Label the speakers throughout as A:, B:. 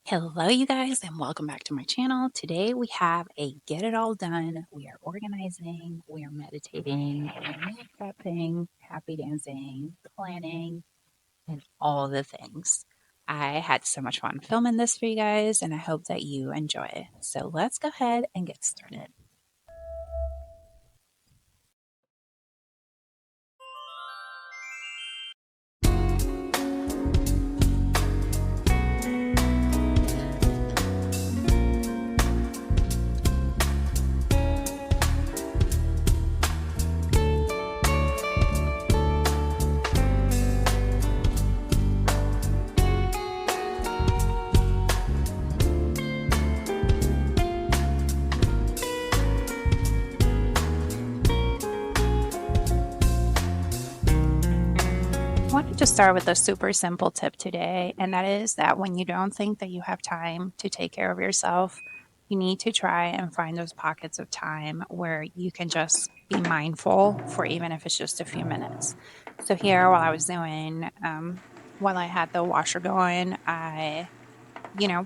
A: Hello, you guys, and welcome back to my channel. Today we have a get it all done. We are organizing, we are meditating, we're meal prepping, happy dancing, planning, and all the things. I had so much fun filming this for you guys, and I hope that you enjoy it. So let's go ahead and get started. I wanted to start with a super simple tip today, and that is that when you don't think that you have time to take care of yourself, you need to try and find those pockets of time where you can just be mindful for even if it's just a few minutes. So here, while I had the washer going, I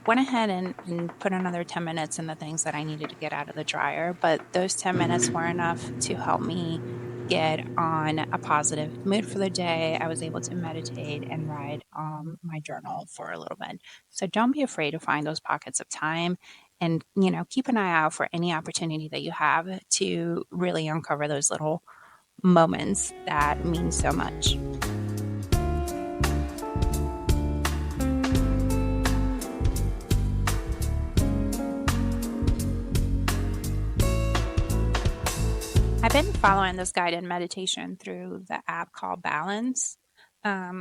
A: went ahead and put another 10 minutes in the things that I needed to get out of the dryer. But those 10 minutes were enough to help me get on a positive mood for the day. I was able to meditate and write my journal for a little bit. So don't be afraid to find those pockets of time and, keep an eye out for any opportunity that you have to really uncover those little moments that mean so much. I've been following this guided meditation through the app called Balance. I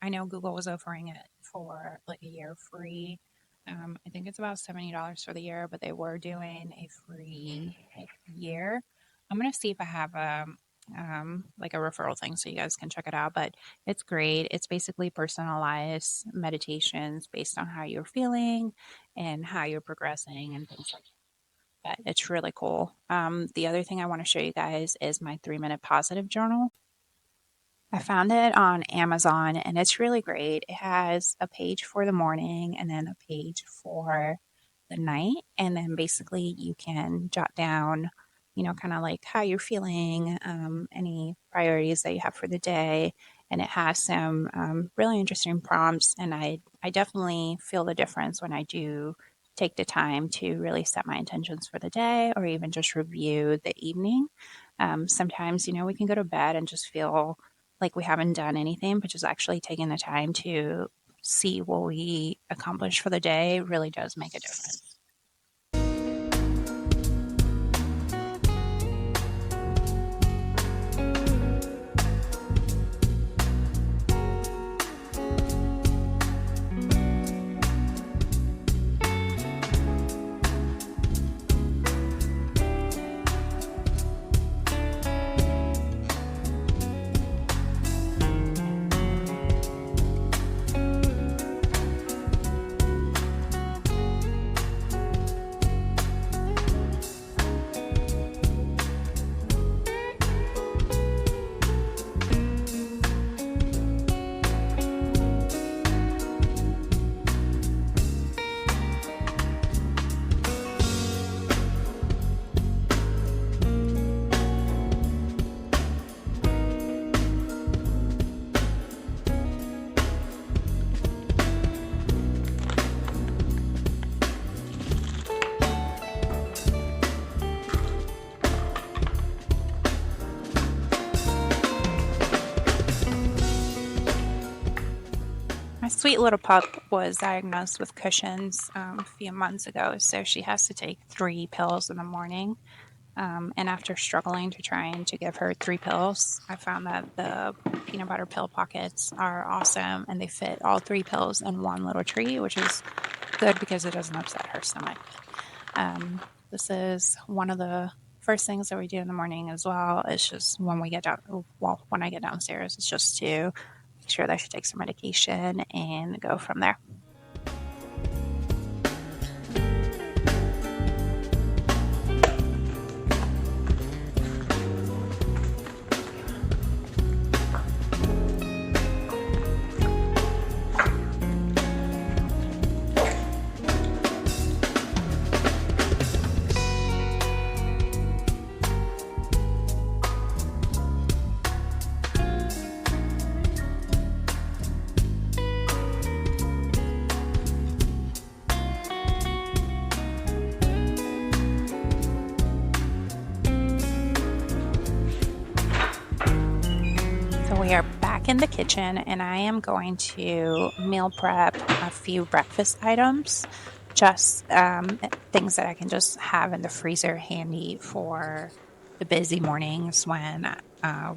A: know Google was offering it for like a year free. I think it's about $70 for the year, but they were doing a free year. I'm gonna see if I have like a referral thing so you guys can check it out. But it's great. It's basically personalized meditations based on how you're feeling and how you're progressing and things like that. But it's really cool. The other thing I want to show you guys is my 3-minute positive journal. I found it on Amazon and it's really great. It has a page for the morning and then a page for the night. And then basically you can jot down, kind of like how you're feeling, any priorities that you have for the day. And it has some really interesting prompts. And I definitely feel the difference when I do take the time to really set my intentions for the day or even just review the evening. Sometimes, we can go to bed and just feel like we haven't done anything, but just actually taking the time to see what we accomplish for the day really does make a difference. My sweet little pup was diagnosed with Cushing's a few months ago, so she has to take 3 pills in the morning. And after struggling to trying to give her 3 pills, I found that the peanut butter pill pockets are awesome and they fit all 3 pills in one little tree, which is good because it doesn't upset her stomach. This is one of the first things that we do in the morning as well. It's just when we get down, well, when I get downstairs, it's just to make sure that she takes her medication and go from there. in the kitchen and I am going to meal prep a few breakfast items, just things that I can just have in the freezer handy for the busy mornings when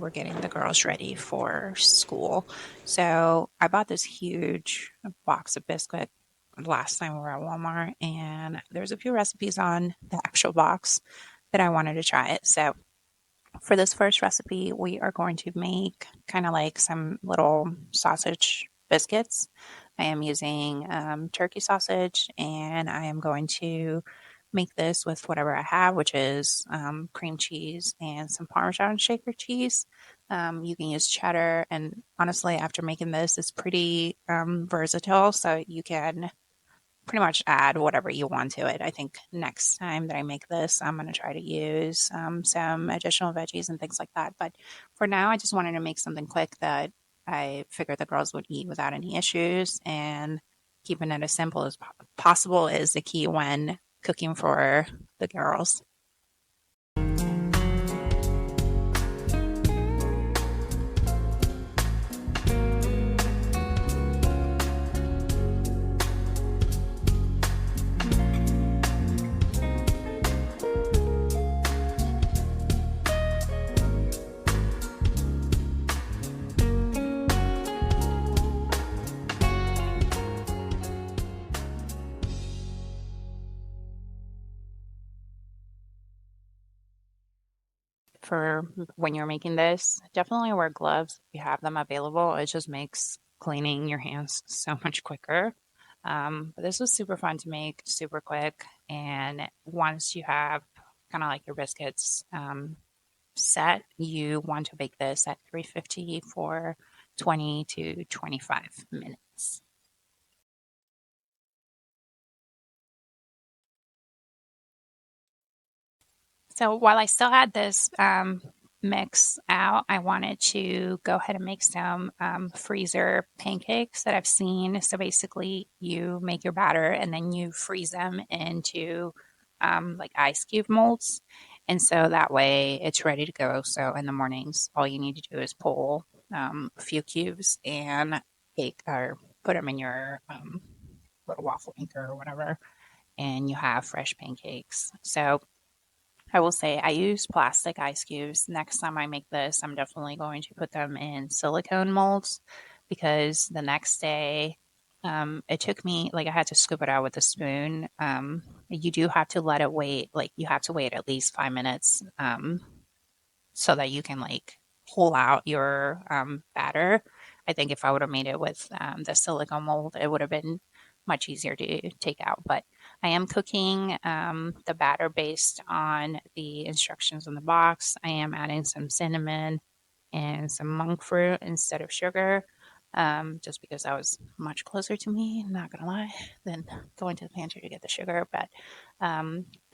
A: we're getting the girls ready for school. So I bought this huge box of biscuit last time we were at Walmart, and there's a few recipes on the actual box that I wanted to try it. So for this first recipe, we are going to make kind of like some little sausage biscuits. I am using turkey sausage, and I am going to make this with whatever I have, which is cream cheese and some Parmesan shaker cheese. You can use cheddar, and honestly, after making this, it's pretty versatile. So you can pretty much add whatever you want to it. I think next time that I make this, I'm going to try to use some additional veggies and things like that. But for now, I just wanted to make something quick that I figured the girls would eat without any issues. And keeping it as simple as possible is the key when cooking for the girls. For when you're making this, definitely wear gloves if you have them available. It just makes cleaning your hands so much quicker. But this was super fun to make, super quick. And once you have kind of like your biscuits set, you want to bake this at 350 for 20 to 25 minutes. So while I still had this mix out, I wanted to go ahead and make some freezer pancakes that I've seen. So basically, you make your batter and then you freeze them into like ice cube molds. And so that way it's ready to go. So in the mornings, all you need to do is pull a few cubes and bake or put them in your little waffle maker or whatever, and you have fresh pancakes. So I will say I use plastic ice cubes. Next time I make this, I'm definitely going to put them in silicone molds because the next day, it took me, like, I had to scoop it out with a spoon. You do have to let it wait, like, you have to wait at least 5 minutes so that you can, like, pull out your batter. I think if I would have made it with the silicone mold, it would have been much easier to take out. But I am cooking the batter based on the instructions on the box. I am adding some cinnamon and some monk fruit instead of sugar, just because that was much closer to me, not gonna lie, than going to the pantry to get the sugar. But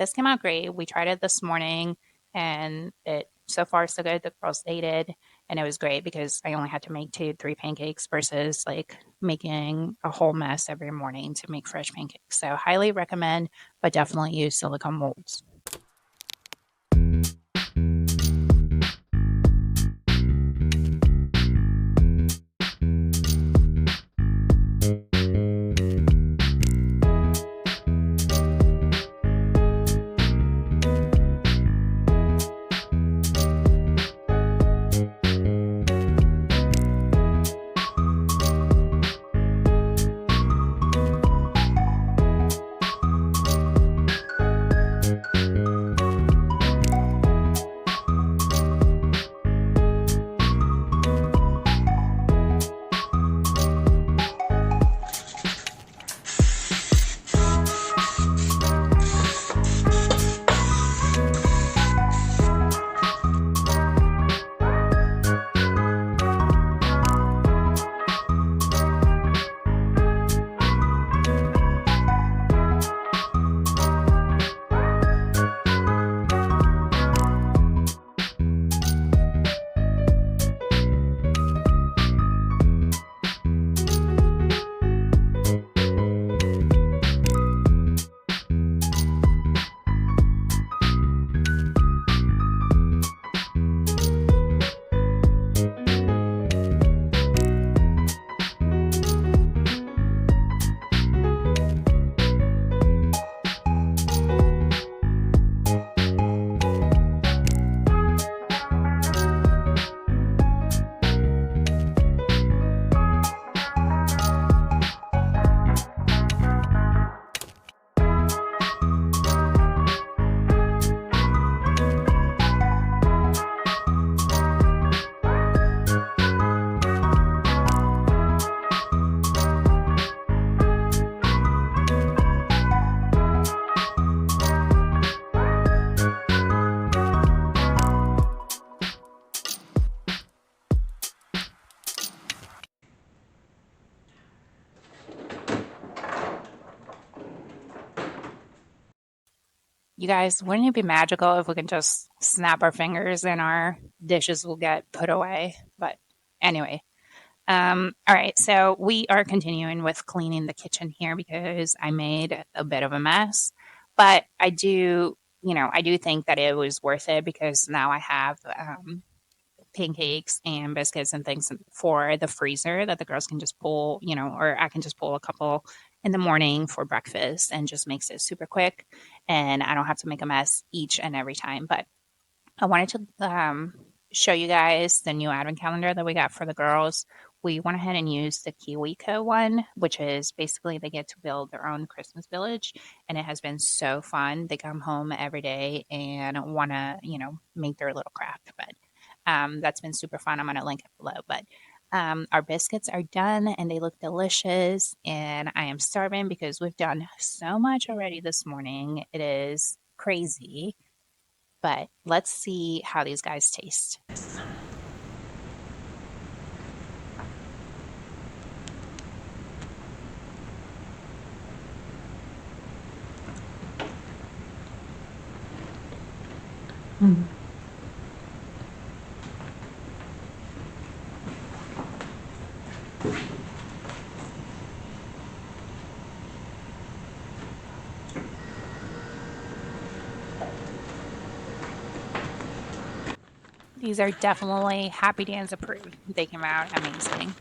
A: this came out great. We tried it this morning, and it so far so good. The girls ate it, and it was great because I only had to make 2, 3 pancakes versus like making a whole mess every morning to make fresh pancakes. So highly recommend, but definitely use silicone molds. You guys, wouldn't it be magical if we can just snap our fingers and our dishes will get put away? But anyway, all right, so we are continuing with cleaning the kitchen here because I made a bit of a mess. But I do think that it was worth it because now I have pancakes and biscuits and things for the freezer that the girls can just pull, or I can just pull a couple in the morning for breakfast and just makes it super quick. And I don't have to make a mess each and every time. But I wanted to show you guys the new advent calendar that we got for the girls. We went ahead and used the KiwiCo one, which is basically they get to build their own Christmas village, and it has been so fun. They come home every day and want to, make their little craft. But that's been super fun. I'm going to link it below. But our biscuits are done and they look delicious. And I am starving because we've done so much already this morning. It is crazy. But let's see how these guys taste. Mm. These are definitely Happy Dance approved. They came out amazing.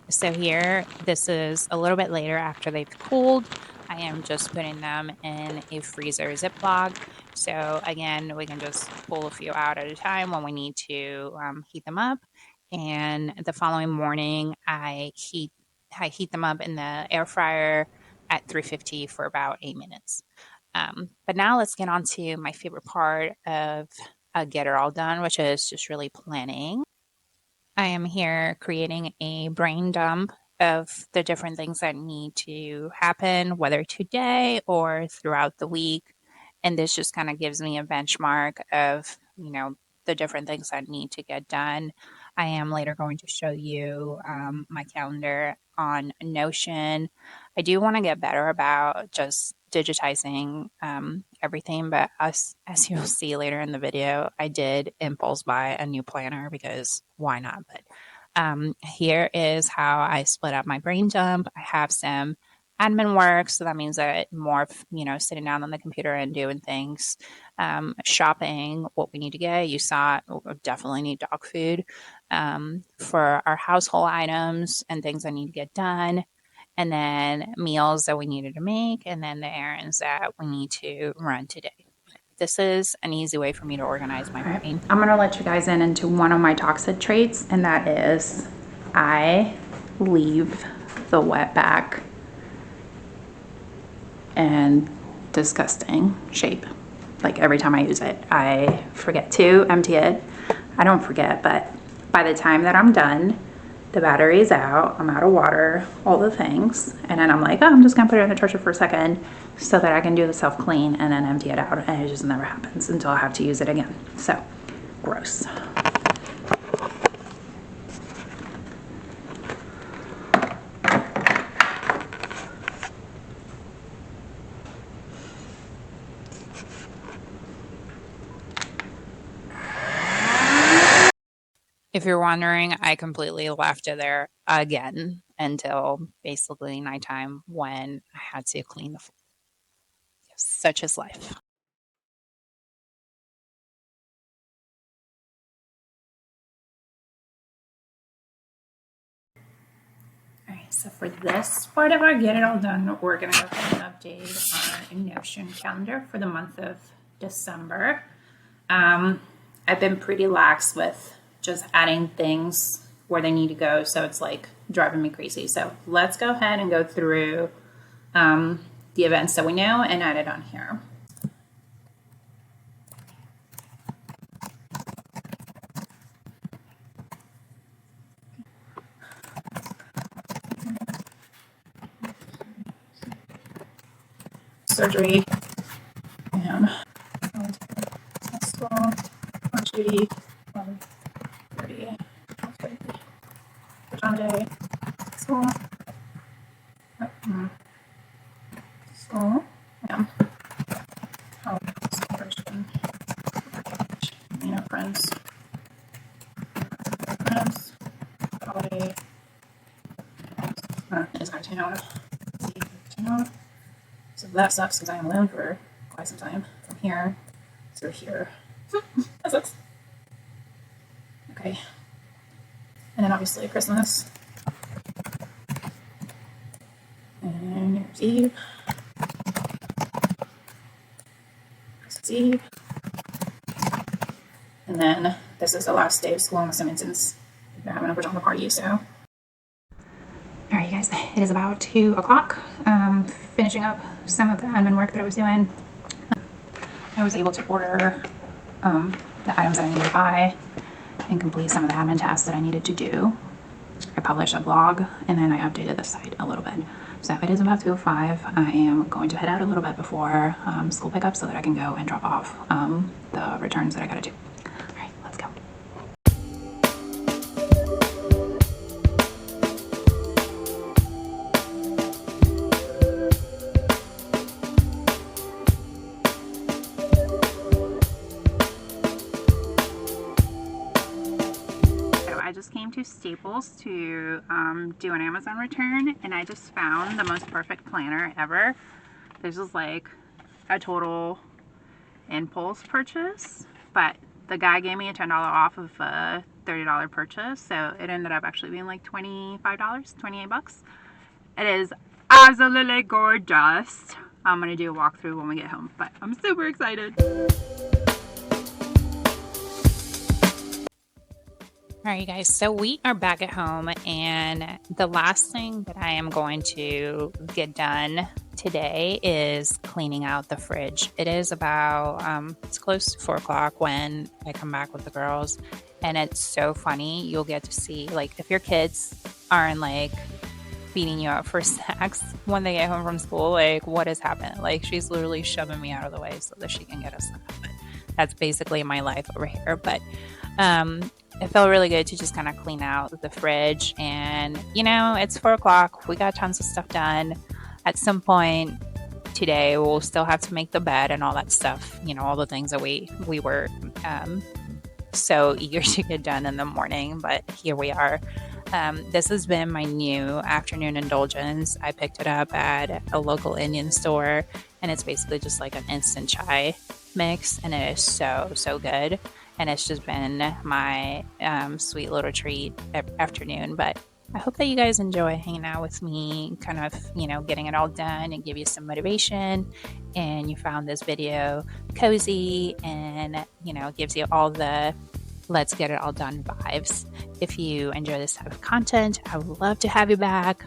A: So here, this is a little bit later after they've cooled. I am just putting them in a freezer Ziploc. So again, we can just pull a few out at a time when we need to heat them up. And the following morning, I heat them up in the air fryer at 350 for about 8 minutes. But now let's get on to my favorite part of Get It All Done, which is just really planning. I am here creating a brain dump of the different things that need to happen, whether today or throughout the week. And this just kind of gives me a benchmark of, the different things that need to get done. I am later going to show you my calendar on Notion. I do want to get better about just digitizing everything, but as you'll see later in the video, I did impulse buy a new planner because why not? But here is how I split up my brain dump. I have some admin work, so that means that more, sitting down on the computer and doing things. Shopping, what we need to get. You saw we definitely need dog food for our household items and things I need to get done. And then meals that we needed to make, and then the errands that we need to run today. This is an easy way for me to organize my brain. I'm going to let you guys in into one of my toxic traits, and that is I leave the wet back in disgusting shape. Like every time I use it, I forget to empty it. I don't forget, but by the time that I'm done, the battery's out, I'm out of water, all the things. And then I'm like, oh, I'm just gonna put it in the charger for a second so that I can do the self-clean and then empty it out. And it just never happens until I have to use it again. So, gross. If you're wondering, I completely left it there again until basically nighttime when I had to clean the floor. Such is life. All right, so for this part of our Get It All Done, we're going to go ahead and update our Notion calendar for the month of December. I've been pretty lax with just adding things where they need to go, so it's like driving me crazy. So let's go ahead and go through the events that we know and add it on here. Surgery and school on duty 1:30. On day school. School. Yeah.
B: 10 out of, let's see, 10 out. So that sucks because I am alone for quite some time. From here through here. That sucks. Okay. And then obviously Christmas. And New Year's Eve. Christmas Eve. And then this is the last day of school, I'm assuming, since they're having a pajama party, so. Alright, you guys, it is about 2 o'clock. Finishing up some of the admin work that I was doing. I was able to order the items that I needed to buy and complete some of the admin tasks that I needed to do. I published a blog and then I updated the site a little bit. So it is about 2:05. I am going to head out a little bit before school pickup so that I can go and drop off the returns that I gotta do. All right, let's go. I just came to Staples to do an Amazon return, and I just found the most perfect planner ever. This was like a total impulse purchase, but the guy gave me a $10 off of a $30 purchase, so it ended up actually being like $25, 28 bucks. It is absolutely gorgeous. I'm gonna do a walkthrough when we get home, but I'm super excited.
A: All right, you guys, so we are back at home, and the last thing that I am going to get done today is cleaning out the fridge. It is about, it's close to 4 o'clock when I come back with the girls, and it's so funny. You'll get to see, like, if your kids aren't, like, beating you up for snacks when they get home from school, like, what has happened? Like, she's literally shoving me out of the way so that she can get a snack. But that's basically my life over here. But, it felt really good to just kind of clean out the fridge, and you know, it's 4 o'clock. We got tons of stuff done. At some point today, we'll still have to make the bed and all that stuff, you know, all the things that we were so eager to get done in the morning, but here we are. This has been my new afternoon indulgence. I picked it up at a local Indian store, and it's basically just like an instant chai mix, and it is so good. And it's just been my sweet little treat afternoon. But I hope that you guys enjoy hanging out with me, kind of, you know, getting it all done and give you some motivation. And you found this video cozy and, you know, gives you all the let's get it all done vibes. If you enjoy this type of content, I would love to have you back.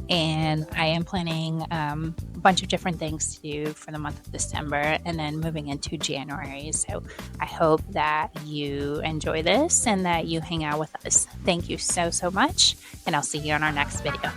A: And I am planning a bunch of different things to do for the month of December and then moving into January. So I hope that you enjoy this and that you hang out with us. Thank you so much, and I'll see you on our next video.